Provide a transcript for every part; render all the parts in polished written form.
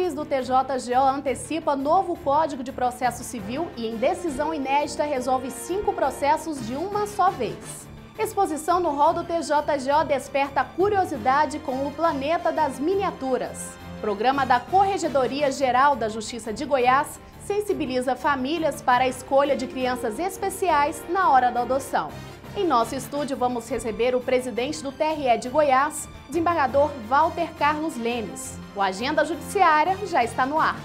Juiz do TJGO antecipa novo Código de Processo Civil e, em decisão inédita, resolve 5 processos de uma só vez. Exposição no hall do TJGO desperta curiosidade com o Planeta das Miniaturas. Programa da Corregedoria Geral da Justiça de Goiás sensibiliza famílias para a escolha de crianças especiais na hora da adoção. Em nosso estúdio, vamos receber o presidente do TRE de Goiás, desembargador Walter Carlos Lemes. O Agenda Judiciária já está no ar.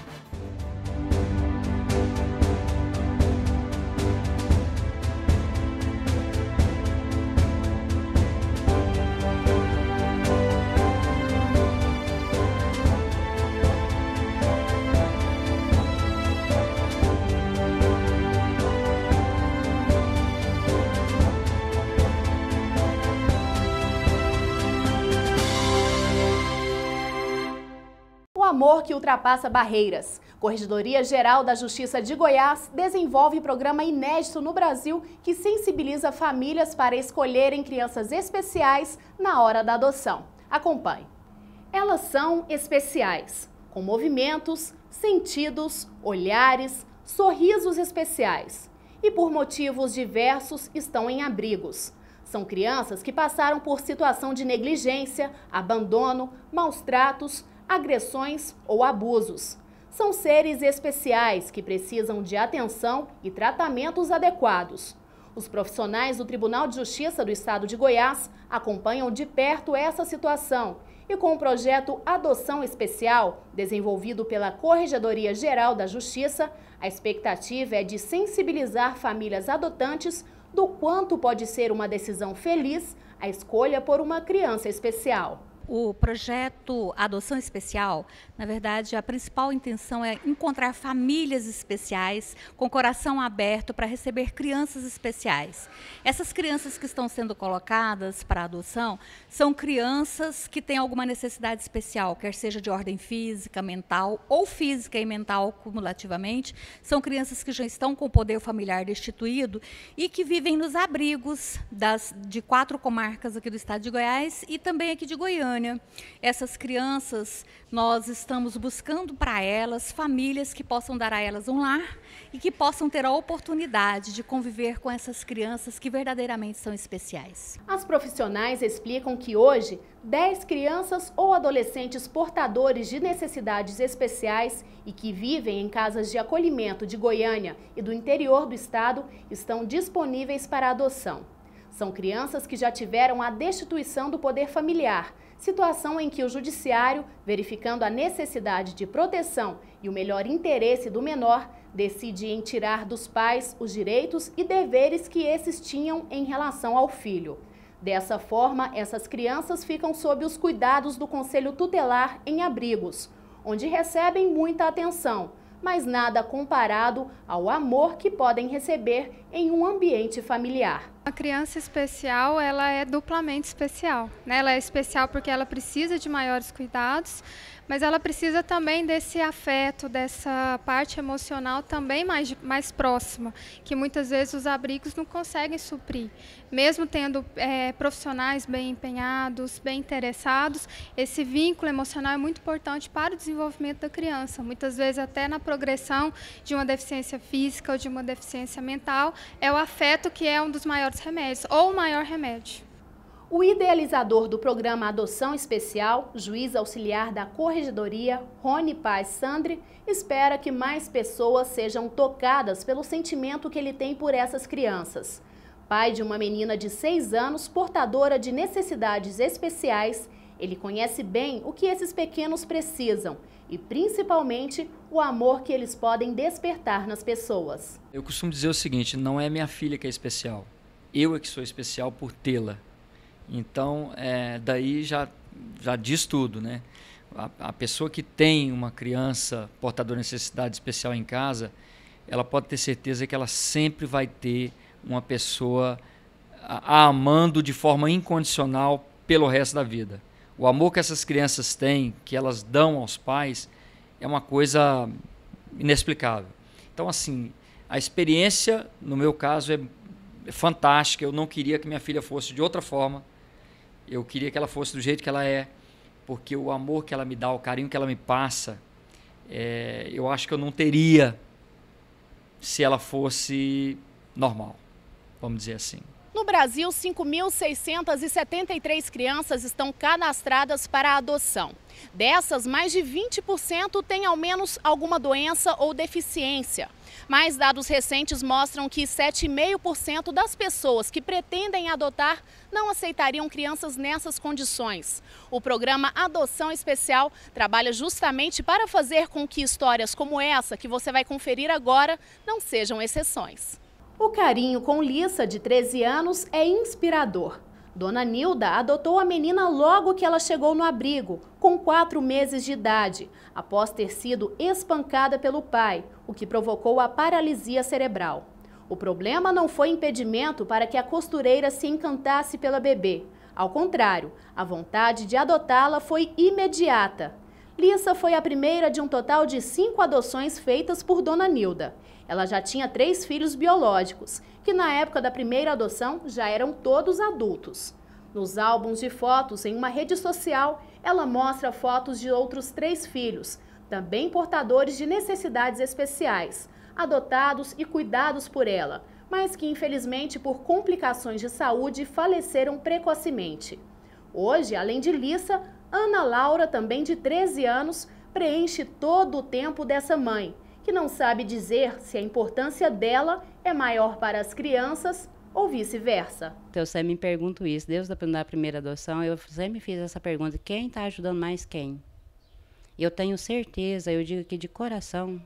Amor que ultrapassa barreiras. Corregedoria Geral da Justiça de Goiás desenvolve programa inédito no Brasil que sensibiliza famílias para escolherem crianças especiais na hora da adoção. Acompanhe. Elas são especiais, com movimentos, sentidos, olhares, sorrisos especiais e por motivos diversos estão em abrigos. São crianças que passaram por situação de negligência, abandono, maus tratos, agressões ou abusos. São seres especiais que precisam de atenção e tratamentos adequados. Os profissionais do Tribunal de Justiça do Estado de Goiás acompanham de perto essa situação e com o projeto Adoção Especial, desenvolvido pela Corregedoria Geral da Justiça, a expectativa é de sensibilizar famílias adotantes do quanto pode ser uma decisão feliz a escolha por uma criança especial. O projeto Adoção Especial, na verdade, a principal intenção é encontrar famílias especiais com coração aberto para receber crianças especiais. Essas crianças que estão sendo colocadas para adoção são crianças que têm alguma necessidade especial, quer seja de ordem física, mental ou física e mental cumulativamente. São crianças que já estão com o poder familiar destituído e que vivem nos abrigos de 4 comarcas aqui do estado de Goiás e também aqui de Goiânia. Essas crianças, nós estamos buscando para elas famílias que possam dar a elas um lar e que possam ter a oportunidade de conviver com essas crianças que verdadeiramente são especiais. As profissionais explicam que hoje 10 crianças ou adolescentes portadores de necessidades especiais e que vivem em casas de acolhimento de Goiânia e do interior do estado estão disponíveis para adoção. São crianças que já tiveram a destituição do poder familiar, situação em que o judiciário, verificando a necessidade de proteção e o melhor interesse do menor, decide em tirar dos pais os direitos e deveres que esses tinham em relação ao filho. Dessa forma, essas crianças ficam sob os cuidados do Conselho Tutelar em abrigos, onde recebem muita atenção, mas nada comparado ao amor que podem receber em um ambiente familiar. A criança especial, ela é duplamente especial, né? Ela é especial porque ela precisa de maiores cuidados, mas ela precisa também desse afeto, dessa parte emocional também mais próxima, que muitas vezes os abrigos não conseguem suprir. Mesmo tendo profissionais bem empenhados, bem interessados, esse vínculo emocional é muito importante para o desenvolvimento da criança. Muitas vezes até na progressão de uma deficiência física ou de uma deficiência mental, é o afeto que é um dos maiores remédios, ou o maior remédio. O idealizador do programa Adoção Especial, juiz auxiliar da Corregedoria, Rony Paz Sandri, espera que mais pessoas sejam tocadas pelo sentimento que ele tem por essas crianças. Pai de uma menina de 6 anos, portadora de necessidades especiais, ele conhece bem o que esses pequenos precisam e, principalmente, o amor que eles podem despertar nas pessoas. Eu costumo dizer o seguinte, não é minha filha que é especial, eu é que sou especial por tê-la. Então, daí já diz tudo, né? A pessoa que tem uma criança portadora de necessidade especial em casa, ela pode ter certeza que ela sempre vai ter uma pessoa a amando de forma incondicional pelo resto da vida. O amor que essas crianças têm, que elas dão aos pais, é uma coisa inexplicável. Então, assim, a experiência, no meu caso, é fantástica. Eu não queria que minha filha fosse de outra forma. Eu queria que ela fosse do jeito que ela é, porque o amor que ela me dá, o carinho que ela me passa, eu acho que eu não teria se ela fosse normal, vamos dizer assim. No Brasil, 5.673 crianças estão cadastradas para a adoção. Dessas, mais de 20% têm ao menos alguma doença ou deficiência. Mas dados recentes mostram que 7,5% das pessoas que pretendem adotar não aceitariam crianças nessas condições. O programa Adoção Especial trabalha justamente para fazer com que histórias como essa que você vai conferir agora não sejam exceções. O carinho com Lissa, de 13 anos, é inspirador. Dona Nilda adotou a menina logo que ela chegou no abrigo, com 4 meses de idade, após ter sido espancada pelo pai, o que provocou a paralisia cerebral. O problema não foi impedimento para que a costureira se encantasse pela bebê. Ao contrário, a vontade de adotá-la foi imediata. Lissa foi a primeira de um total de 5 adoções feitas por Dona Nilda. Ela já tinha 3 filhos biológicos, que na época da primeira adoção já eram todos adultos. Nos álbuns de fotos em uma rede social, ela mostra fotos de outros 3 filhos, também portadores de necessidades especiais, adotados e cuidados por ela, mas que infelizmente por complicações de saúde faleceram precocemente. Hoje, além de Lissa, Ana Laura, também de 13 anos, preenche todo o tempo dessa mãe, que não sabe dizer se a importância dela é maior para as crianças ou vice-versa. Eu sempre me pergunto isso, desde a primeira adoção, eu sempre fiz essa pergunta, quem está ajudando mais quem? Eu tenho certeza, eu digo aqui de coração,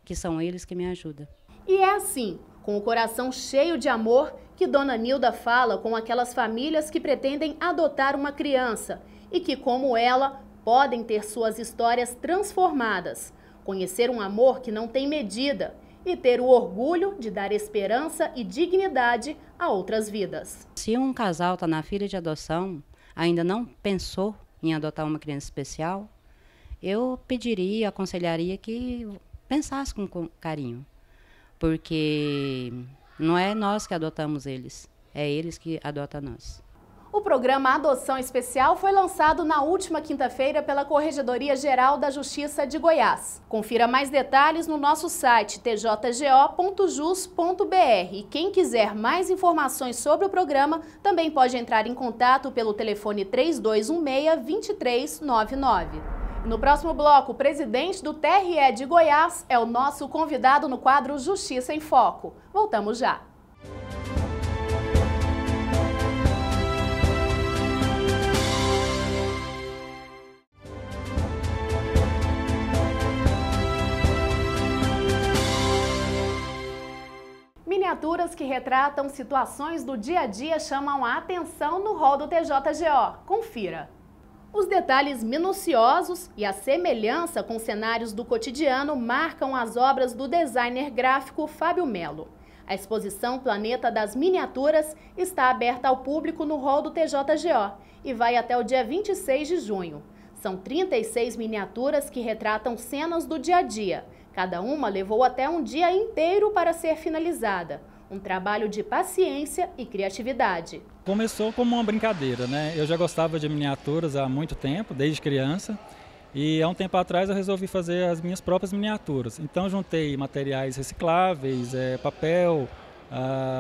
que são eles que me ajudam. E é assim, com o coração cheio de amor, que Dona Nilda fala com aquelas famílias que pretendem adotar uma criança e que, como ela, podem ter suas histórias transformadas, conhecer um amor que não tem medida e ter o orgulho de dar esperança e dignidade a outras vidas. Se um casal está na fila de adoção, ainda não pensou em adotar uma criança especial, eu pediria, aconselharia que pensasse com carinho, porque não é nós que adotamos eles, é eles que adotam nós. O programa Adoção Especial foi lançado na última quinta-feira pela Corregedoria Geral da Justiça de Goiás. Confira mais detalhes no nosso site tjgo.jus.br e quem quiser mais informações sobre o programa também pode entrar em contato pelo telefone 3216-2399. No próximo bloco, o presidente do TRE de Goiás é o nosso convidado no quadro Justiça em Foco. Voltamos já. Miniaturas que retratam situações do dia a dia chamam a atenção no hall do TJGO. Confira. Os detalhes minuciosos e a semelhança com cenários do cotidiano marcam as obras do designer gráfico Fábio Melo. A exposição Planeta das Miniaturas está aberta ao público no hall do TJGO e vai até o dia 26 de junho. São 36 miniaturas que retratam cenas do dia a dia. Cada uma levou até um dia inteiro para ser finalizada. Um trabalho de paciência e criatividade. Começou como uma brincadeira, né? Eu já gostava de miniaturas há muito tempo, desde criança. E há um tempo atrás eu resolvi fazer as minhas próprias miniaturas. Então juntei materiais recicláveis, papel,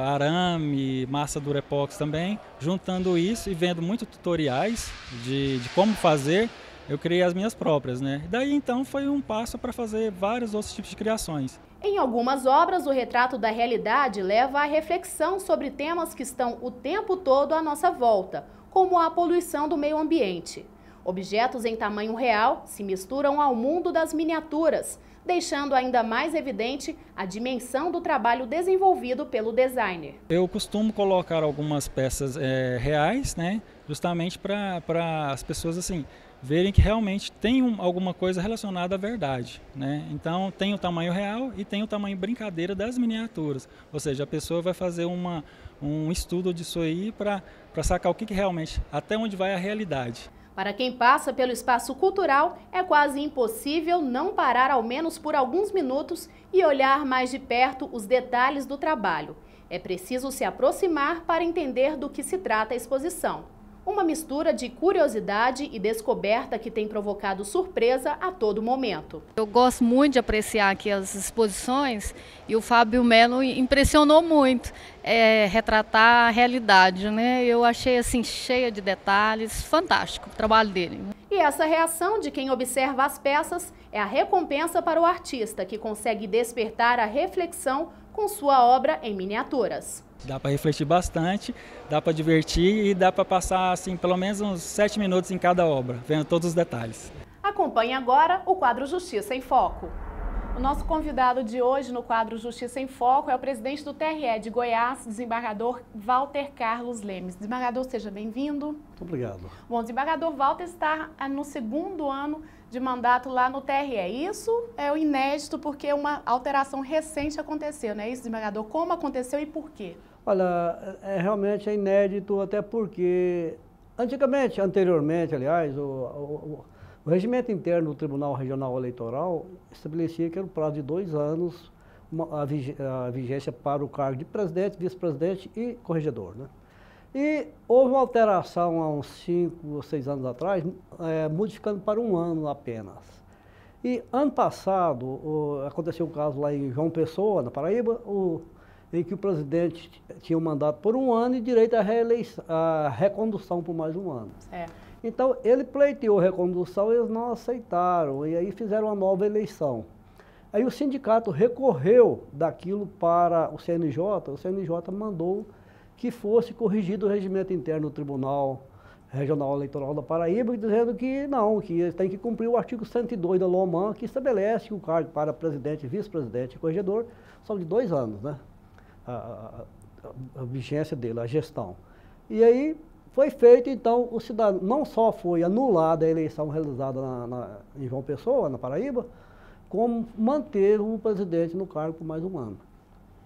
arame, massa durepox também. Juntando isso e vendo muitos tutoriais de como fazer, eu criei as minhas próprias, né? Daí então foi um passo para fazer vários outros tipos de criações. Em algumas obras, o retrato da realidade leva à reflexão sobre temas que estão o tempo todo à nossa volta, como a poluição do meio ambiente. Objetos em tamanho real se misturam ao mundo das miniaturas, deixando ainda mais evidente a dimensão do trabalho desenvolvido pelo designer. Eu costumo colocar algumas peças reais, né? Justamente para as pessoas assim verem que realmente tem alguma coisa relacionada à verdade, né? Então tem o tamanho real e tem o tamanho brincadeira das miniaturas, ou seja, a pessoa vai fazer um estudo disso aí para sacar o que realmente, até onde vai a realidade. Para quem passa pelo espaço cultural, é quase impossível não parar ao menos por alguns minutos e olhar mais de perto os detalhes do trabalho. É preciso se aproximar para entender do que se trata a exposição. Uma mistura de curiosidade e descoberta que tem provocado surpresa a todo momento. Eu gosto muito de apreciar aqui as exposições e o Fábio Melo impressionou muito, retratar a realidade, né? Eu achei assim cheia de detalhes, fantástico o trabalho dele. E essa reação de quem observa as peças é a recompensa para o artista, que consegue despertar a reflexão com sua obra em miniaturas. Dá para refletir bastante, dá para divertir e dá para passar assim, pelo menos uns 7 minutos em cada obra, vendo todos os detalhes. Acompanhe agora o quadro Justiça em Foco. O nosso convidado de hoje no quadro Justiça em Foco é o presidente do TRE de Goiás, desembargador Walter Carlos Lemes. Desembargador, seja bem-vindo. Muito obrigado. Bom, o desembargador Walter está no 2º ano de mandato lá no TRE. Isso é o inédito porque uma alteração recente aconteceu, não é isso, desembargador? Como aconteceu e por quê? Olha, realmente é inédito, até porque anteriormente, aliás, o regimento interno do Tribunal Regional Eleitoral estabelecia que era o prazo de 2 anos a vigência para o cargo de presidente, vice-presidente e corregedor, né? E houve uma alteração há uns 5 ou 6 anos atrás, modificando para 1 ano apenas. E ano passado, aconteceu um caso lá em João Pessoa, na Paraíba, em que o presidente tinha um mandato por 1 ano e direito à recondução por mais 1 ano. Então, ele pleiteou recondução e eles não aceitaram, e aí fizeram uma nova eleição. Aí o sindicato recorreu daquilo para o CNJ mandou que fosse corrigido o regimento interno do Tribunal Regional Eleitoral da Paraíba, dizendo que não, que tem que cumprir o artigo 102 da LOMAN, que estabelece que o cargo para presidente, vice-presidente e corregedor são de 2 anos, né? A vigência dele, a gestão. E aí foi feito, então, o cidadão não só foi anulada a eleição realizada em João Pessoa, na Paraíba, como manteve o presidente no cargo por mais 1 ano.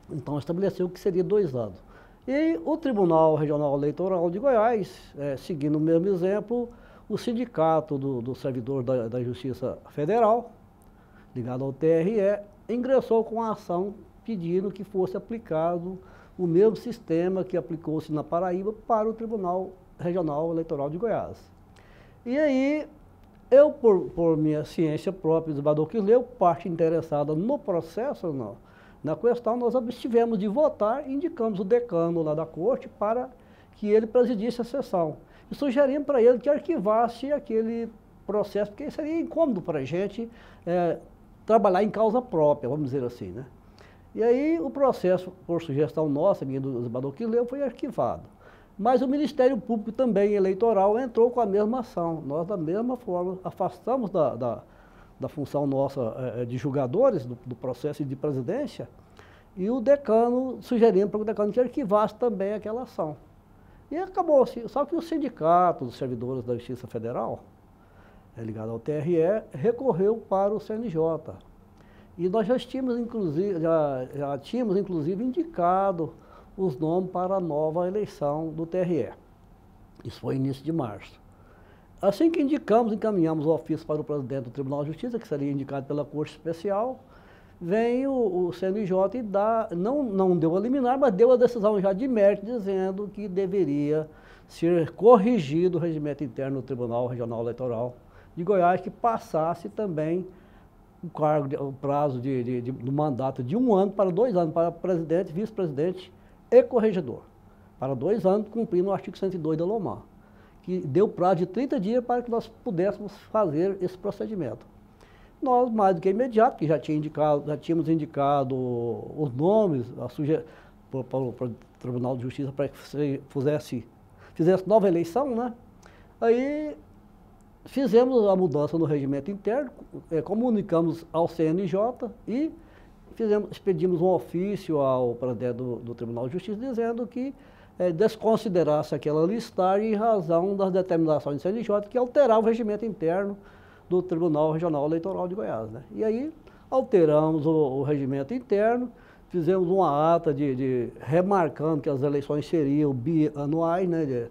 Então estabeleceu que seria 2 anos. E o Tribunal Regional Eleitoral de Goiás, seguindo o mesmo exemplo, o sindicato do servidor da Justiça Federal, ligado ao TRE, ingressou com a ação pedindo que fosse aplicado o mesmo sistema que aplicou-se na Paraíba para o Tribunal Regional Eleitoral de Goiás. E aí, eu, por minha ciência própria, desembargador Quisleu, parte interessada no processo, na questão, nós abstivemos de votar e indicamos o decano lá da corte para que ele presidisse a sessão. E sugerimos para ele que arquivasse aquele processo, porque seria incômodo para a gente trabalhar em causa própria, vamos dizer assim, né? E aí o processo, por sugestão nossa, minha do desembargador Quisleu, foi arquivado. Mas o Ministério Público também eleitoral entrou com a mesma ação. Nós, da mesma forma, afastamos da função nossa de julgadores do processo de presidência e o decano, sugerindo para o decano que arquivasse também aquela ação. E acabou-se. Só que o sindicato dos servidores da Justiça Federal, ligado ao TRE, recorreu para o CNJ. E nós já tínhamos, inclusive, indicado os nomes para a nova eleição do TRE. Isso foi início de março. Assim que encaminhamos o ofício para o presidente do Tribunal de Justiça, que seria indicado pela Corte Especial, vem o CNJ e não deu a liminar, mas deu a decisão já de mérito, dizendo que deveria ser corrigido o regimento interno do Tribunal Regional Eleitoral de Goiás, que passasse também o prazo do mandato de 1 ano para 2 anos, para presidente, vice-presidente e corregedor. Para 2 anos, cumprindo o artigo 102 da LOMAN, que deu prazo de 30 dias para que nós pudéssemos fazer esse procedimento. Nós, mais do que imediato, que já tínhamos indicado os nomes para o Tribunal de Justiça para que fizesse nova eleição, né? Aí fizemos a mudança no regimento interno, comunicamos ao CNJ e expedimos um ofício ao presidente do Tribunal de Justiça dizendo que desconsiderasse aquela listagem em razão das determinações do CNJ que alterava o regimento interno do Tribunal Regional Eleitoral de Goiás, né? E aí alteramos o regimento interno, fizemos uma ata remarcando que as eleições seriam bianuais, né?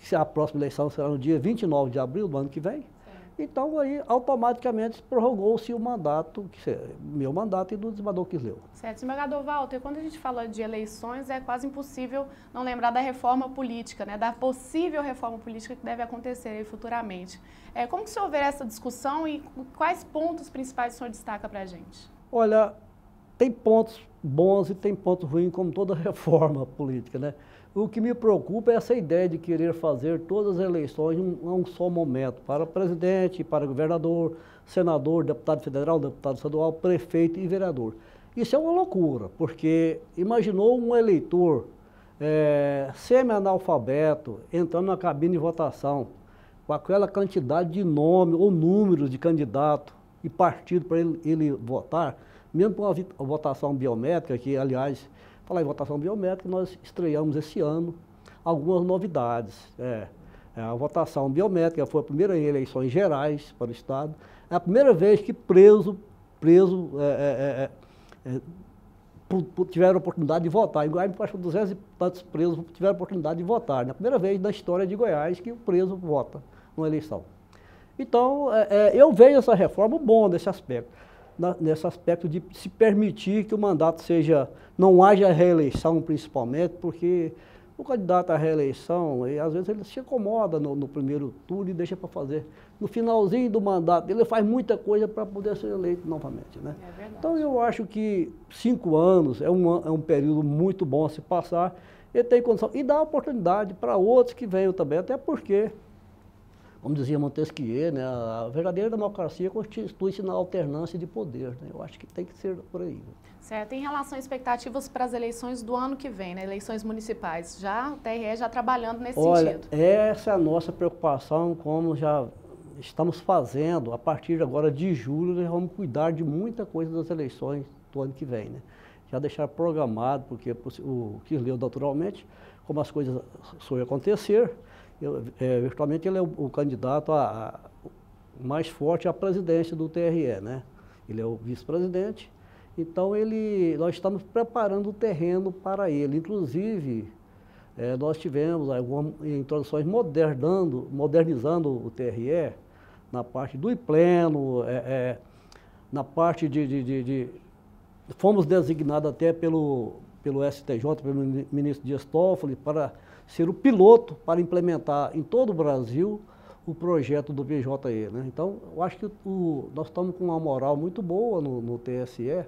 Se a próxima eleição será no dia 29 de abril do ano que vem. Então, aí, automaticamente, prorrogou-se o mandato, meu mandato e do desembargador Quisleu. Certo. Desembargador Walter, quando a gente fala de eleições, é quase impossível não lembrar da reforma política, né? Da possível reforma política que deve acontecer aí futuramente. Como que o senhor vê essa discussão e quais pontos principais o senhor destaca para a gente? Olha, tem pontos bons e tem pontos ruins, como toda reforma política, né? O que me preocupa é essa ideia de querer fazer todas as eleições em um só momento, para presidente, para governador, senador, deputado federal, deputado estadual, prefeito e vereador. Isso é uma loucura, porque imaginou um eleitor semi-analfabeto entrando na cabine de votação, com aquela quantidade de nome ou números de candidato e partido para ele votar, mesmo com a votação biométrica, que, aliás, falar em votação biométrica, nós estreamos esse ano algumas novidades. A votação biométrica foi a primeira em eleições gerais para o Estado. É a primeira vez que preso tiveram a oportunidade de votar. Em Goiás, acho que 200 e tantos presos tiveram a oportunidade de votar. É a primeira vez na história de Goiás que o preso vota numa eleição. Então, eu vejo essa reforma bom nesse aspecto. Nesse aspecto de se permitir que o mandato não haja reeleição, principalmente, porque o candidato à reeleição, às vezes ele se acomoda no primeiro turno e deixa para fazer. No finalzinho do mandato, ele faz muita coisa para poder ser eleito novamente, né? É verdade. Então, eu acho que 5 anos é um período muito bom a se passar, ele tem condição, e dá oportunidade para outros que venham também, até porque, como dizia Montesquieu, né, a verdadeira democracia constitui-se na alternância de poder, né? Eu acho que tem que ser por aí. Certo. Em relação a expectativas para as eleições do ano que vem, né, eleições municipais, o TRE já trabalhando nesse sentido? Essa é a nossa preocupação, como já estamos fazendo, a partir agora de julho, nós vamos cuidar de muita coisa das eleições do ano que vem, né? Já deixar programado, porque o Quisleu, naturalmente, como as coisas forem acontecer, virtualmente ele é o candidato mais forte à presidência do TRE, né? Ele é o vice-presidente, então nós estamos preparando o terreno para ele. Inclusive, nós tivemos algumas introduções modernizando o TRE, na parte do pleno, na parte fomos designados até pelo STJ, pelo ministro Dias Toffoli, para ser o piloto para implementar em todo o Brasil o projeto do BJE, né? Então, eu acho que nós estamos com uma moral muito boa no TSE,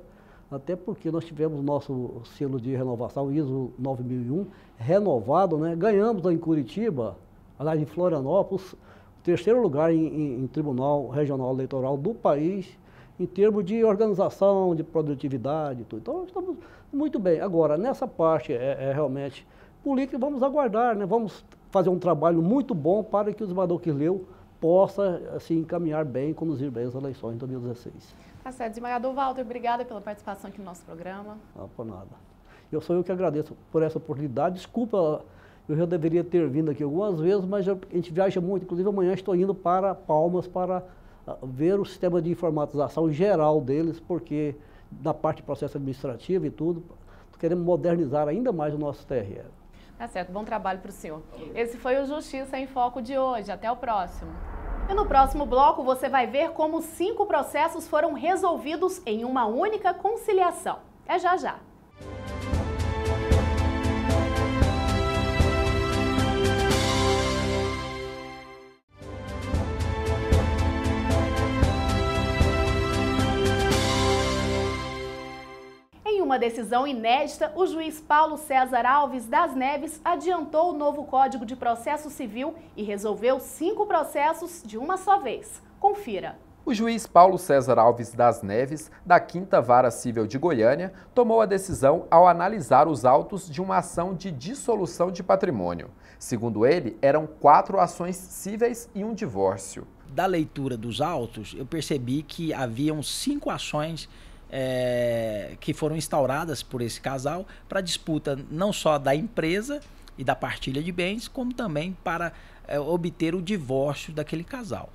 até porque nós tivemos nosso selo de renovação, ISO 9001, renovado, né? Ganhamos lá em Curitiba, aliás, em Florianópolis, o 3º lugar em Tribunal Regional Eleitoral do país, em termos de organização, de produtividade e tudo. Então, estamos muito bem. Agora, nessa parte realmente política, vamos aguardar, né? Vamos fazer um trabalho muito bom para que o desembargador Quisleu possa assim, encaminhar bem, conduzir bem as eleições de 2016. Tá certo. Desembargador Walter, obrigada pela participação aqui no nosso programa. Não, por nada. Eu que agradeço por essa oportunidade. Desculpa, eu já deveria ter vindo aqui algumas vezes, mas a gente viaja muito. Inclusive, amanhã estou indo para Palmas para ver o sistema de informatização geral deles, porque da parte de processo administrativo e tudo, queremos modernizar ainda mais o nosso TRE. Tá certo, bom trabalho para o senhor. Esse foi o Justiça em Foco de hoje. Até o próximo. E no próximo bloco você vai ver como 5 processos foram resolvidos em uma única conciliação. É já já. Em uma decisão inédita, o juiz Paulo César Alves das Neves adiantou o novo Código de Processo Civil e resolveu 5 processos de uma só vez. Confira. O juiz Paulo César Alves das Neves, da 5ª Vara Civil de Goiânia, tomou a decisão ao analisar os autos de uma ação de dissolução de patrimônio. Segundo ele, eram 4 ações cíveis e um divórcio. Da leitura dos autos, eu percebi que haviam 5 ações que foram instauradas por esse casal para disputa não só da empresa e da partilha de bens, como também para obter o divórcio daquele casal.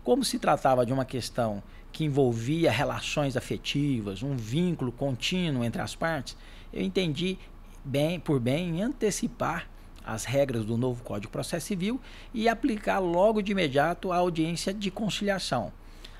Como se tratava de uma questão que envolvia relações afetivas, um vínculo contínuo entre as partes, eu entendi por bem em antecipar as regras do novo Código de Processo Civil e aplicar logo de imediato a audiência de conciliação.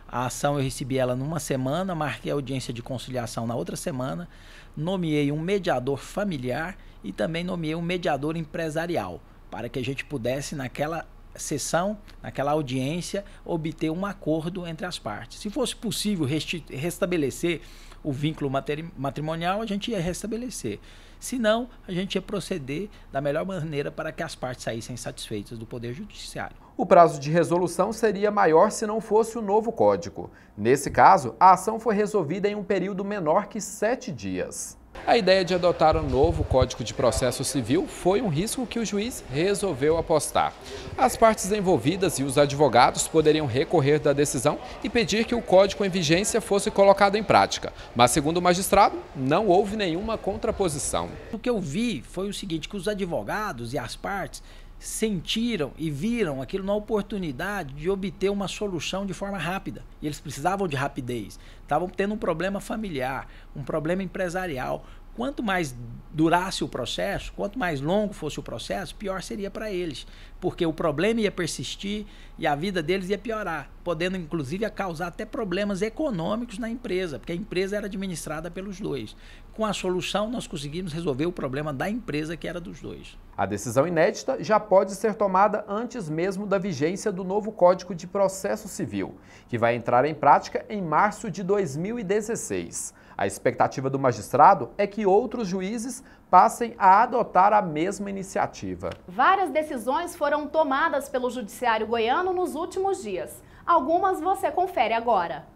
A ação eu recebi ela numa semana, marquei a audiência de conciliação na outra semana, nomeei um mediador familiar e também nomeei um mediador empresarial, para que a gente pudesse, naquela sessão, naquela audiência, obter um acordo entre as partes. Se fosse possível restabelecer o vínculo matrimonial, a gente ia restabelecer. Se não, a gente ia proceder da melhor maneira para que as partes saíssem satisfeitas do Poder Judiciário. O prazo de resolução seria maior se não fosse o novo código. Nesse caso, a ação foi resolvida em um período menor que 7 dias. A ideia de adotar o novo Código de Processo Civil foi um risco que o juiz resolveu apostar. As partes envolvidas e os advogados poderiam recorrer da decisão e pedir que o código em vigência fosse colocado em prática. Mas, segundo o magistrado, não houve nenhuma contraposição. O que eu vi foi o seguinte, que os advogados e as partes sentiram e viram aquilo na oportunidade de obter uma solução de forma rápida. E eles precisavam de rapidez. Estavam tendo um problema familiar, um problema empresarial. Quanto mais durasse o processo, quanto mais longo fosse o processo, pior seria para eles. Porque o problema ia persistir e a vida deles ia piorar, podendo inclusive causar até problemas econômicos na empresa, porque a empresa era administrada pelos dois. Com a solução, nós conseguimos resolver o problema da empresa, que era dos dois. A decisão inédita já pode ser tomada antes mesmo da vigência do novo Código de Processo Civil, que vai entrar em prática em março de 2016. A expectativa do magistrado é que outros juízes passem a adotar a mesma iniciativa. Várias decisões foram tomadas pelo Judiciário goiano nos últimos dias. Algumas você confere agora.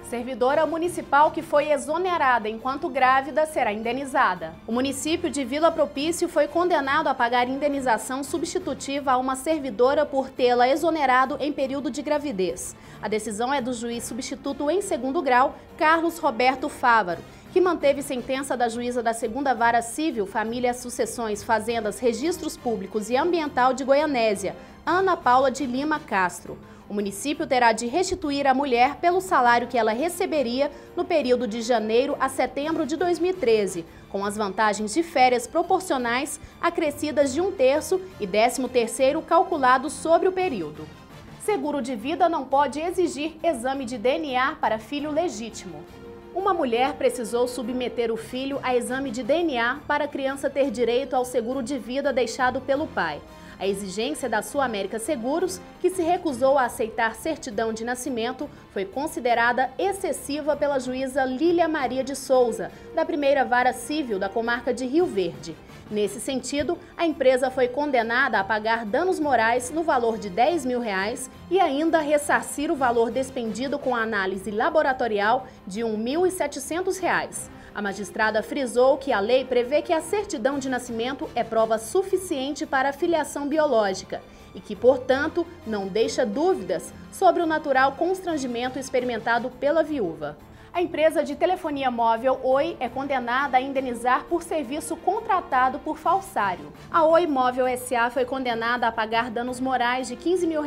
Servidora municipal que foi exonerada enquanto grávida será indenizada. O município de Vila Propício foi condenado a pagar indenização substitutiva a uma servidora por tê-la exonerado em período de gravidez. A decisão é do juiz substituto em 2º grau, Carlos Roberto Fávaro, que manteve sentença da juíza da 2ª Vara Civil, Família, Sucessões, Fazendas, Registros Públicos e Ambiental de Goianésia, Ana Paula de Lima Castro. O município terá de restituir a mulher pelo salário que ela receberia no período de janeiro a setembro de 2013, com as vantagens de férias proporcionais acrescidas de 1/3 e 13º calculados sobre o período. Seguro de vida não pode exigir exame de DNA para filho legítimo. Uma mulher precisou submeter o filho a exame de DNA para a criança ter direito ao seguro de vida deixado pelo pai. A exigência da Sul América Seguros, que se recusou a aceitar certidão de nascimento, foi considerada excessiva pela juíza Lília Maria de Souza, da 1ª Vara Civil da comarca de Rio Verde. Nesse sentido, a empresa foi condenada a pagar danos morais no valor de R$10 mil e ainda ressarcir o valor despendido com a análise laboratorial de R$ 1.700. A magistrada frisou que a lei prevê que a certidão de nascimento é prova suficiente para a filiação biológica e que, portanto, não deixa dúvidas sobre o natural constrangimento experimentado pela viúva. A empresa de telefonia móvel Oi é condenada a indenizar por serviço contratado por falsário. A Oi Móvel S.A. foi condenada a pagar danos morais de R$15 mil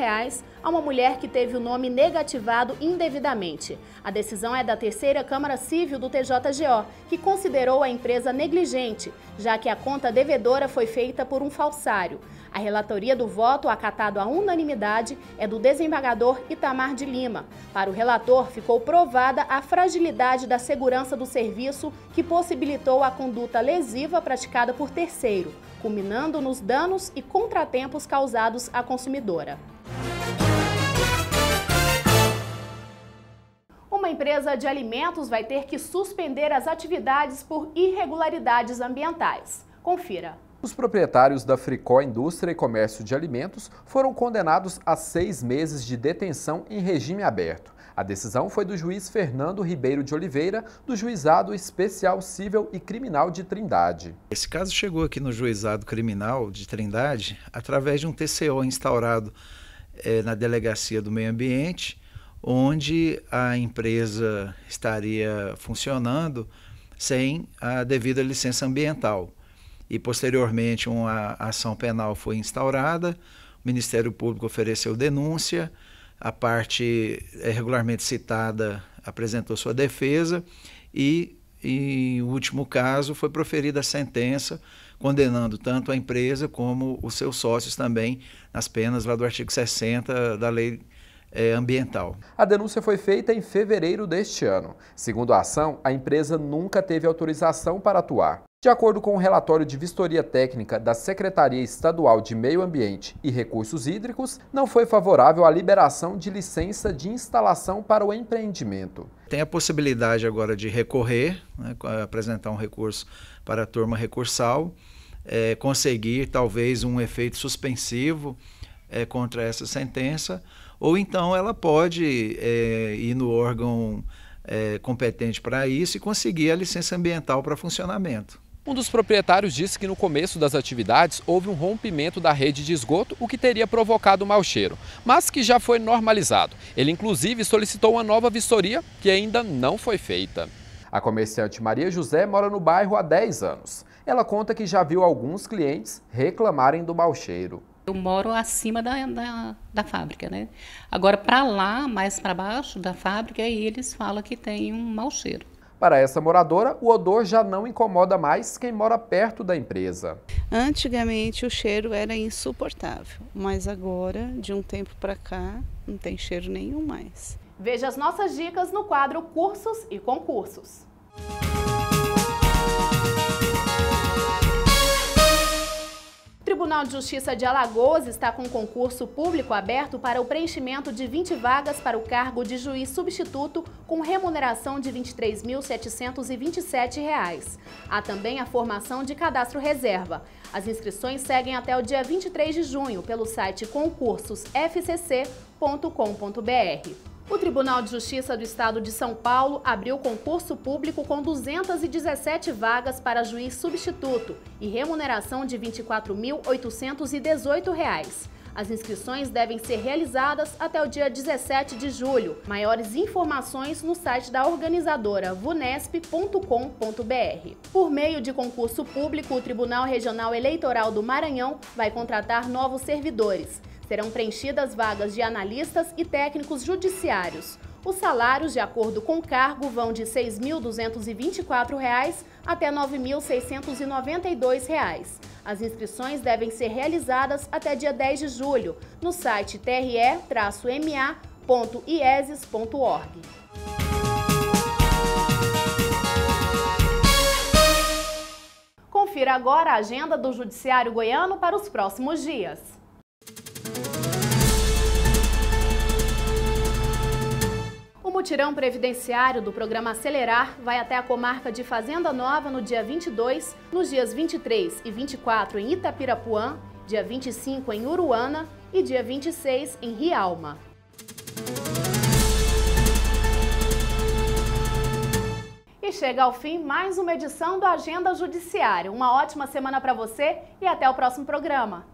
a uma mulher que teve o nome negativado indevidamente. A decisão é da 3ª Câmara Civil do TJGO, que considerou a empresa negligente, já que a conta devedora foi feita por um falsário. A relatoria do voto, acatado à unanimidade, é do desembargador Itamar de Lima. Para o relator, ficou provada a fragilidade da segurança do serviço que possibilitou a conduta lesiva praticada por terceiro, culminando nos danos e contratempos causados à consumidora. Uma empresa de alimentos vai ter que suspender as atividades por irregularidades ambientais. Confira. Os proprietários da Fricó Indústria e Comércio de Alimentos foram condenados a 6 meses de detenção em regime aberto. A decisão foi do juiz Fernando Ribeiro de Oliveira, do Juizado Especial Cível e Criminal de Trindade. Esse caso chegou aqui no Juizado Criminal de Trindade através de um TCO instaurado na Delegacia do Meio Ambiente, onde a empresa estaria funcionando sem a devida licença ambiental. E, posteriormente, uma ação penal foi instaurada, o Ministério Público ofereceu denúncia, a parte regularmente citada apresentou sua defesa e e o último caso foi proferida a sentença condenando tanto a empresa como os seus sócios também nas penas lá do artigo 60 da lei ambiental. A denúncia foi feita em fevereiro deste ano. Segundo a ação, a empresa nunca teve autorização para atuar. De acordo com o relatório de vistoria técnica da Secretaria Estadual de Meio Ambiente e Recursos Hídricos, não foi favorável à liberação de licença de instalação para o empreendimento. Tem a possibilidade agora de recorrer, né, apresentar um recurso para a turma recursal, conseguir talvez um efeito suspensivo contra essa sentença, ou então ela pode ir no órgão competente para isso e conseguir a licença ambiental para funcionamento. Um dos proprietários disse que no começo das atividades houve um rompimento da rede de esgoto, o que teria provocado mau cheiro, mas que já foi normalizado. Ele inclusive solicitou uma nova vistoria, que ainda não foi feita. A comerciante Maria José mora no bairro há 10 anos. Ela conta que já viu alguns clientes reclamarem do mau cheiro. Eu moro acima da fábrica, né? Agora, para lá, mais para baixo da fábrica, aí eles falam que tem um mau cheiro. Para essa moradora, o odor já não incomoda mais quem mora perto da empresa. Antigamente o cheiro era insuportável, mas agora, de um tempo para cá, não tem cheiro nenhum mais. Veja as nossas dicas no quadro Cursos e Concursos. O Tribunal de Justiça de Alagoas está com um concurso público aberto para o preenchimento de 20 vagas para o cargo de juiz substituto com remuneração de R$ 23.727. Há também a formação de cadastro reserva. As inscrições seguem até o dia 23 de junho pelo site concursosfcc.com.br. O Tribunal de Justiça do Estado de São Paulo abriu concurso público com 217 vagas para juiz substituto e remuneração de R$ 24.818. As inscrições devem ser realizadas até o dia 17 de julho. Maiores informações no site da organizadora vunesp.com.br. Por meio de concurso público, o Tribunal Regional Eleitoral do Maranhão vai contratar novos servidores. Serão preenchidas vagas de analistas e técnicos judiciários. Os salários, de acordo com o cargo, vão de R$ 6.224 até R$ 9.692. As inscrições devem ser realizadas até dia 10 de julho, no site tre-ma.ieses.org. Confira agora a agenda do Judiciário Goiano para os próximos dias. O mutirão previdenciário do programa Acelerar vai até a comarca de Fazenda Nova no dia 22, nos dias 23 e 24 em Itapirapuã, dia 25 em Uruana e dia 26 em Rialma. E chega ao fim mais uma edição do Agenda Judiciária. Uma ótima semana para você e até o próximo programa.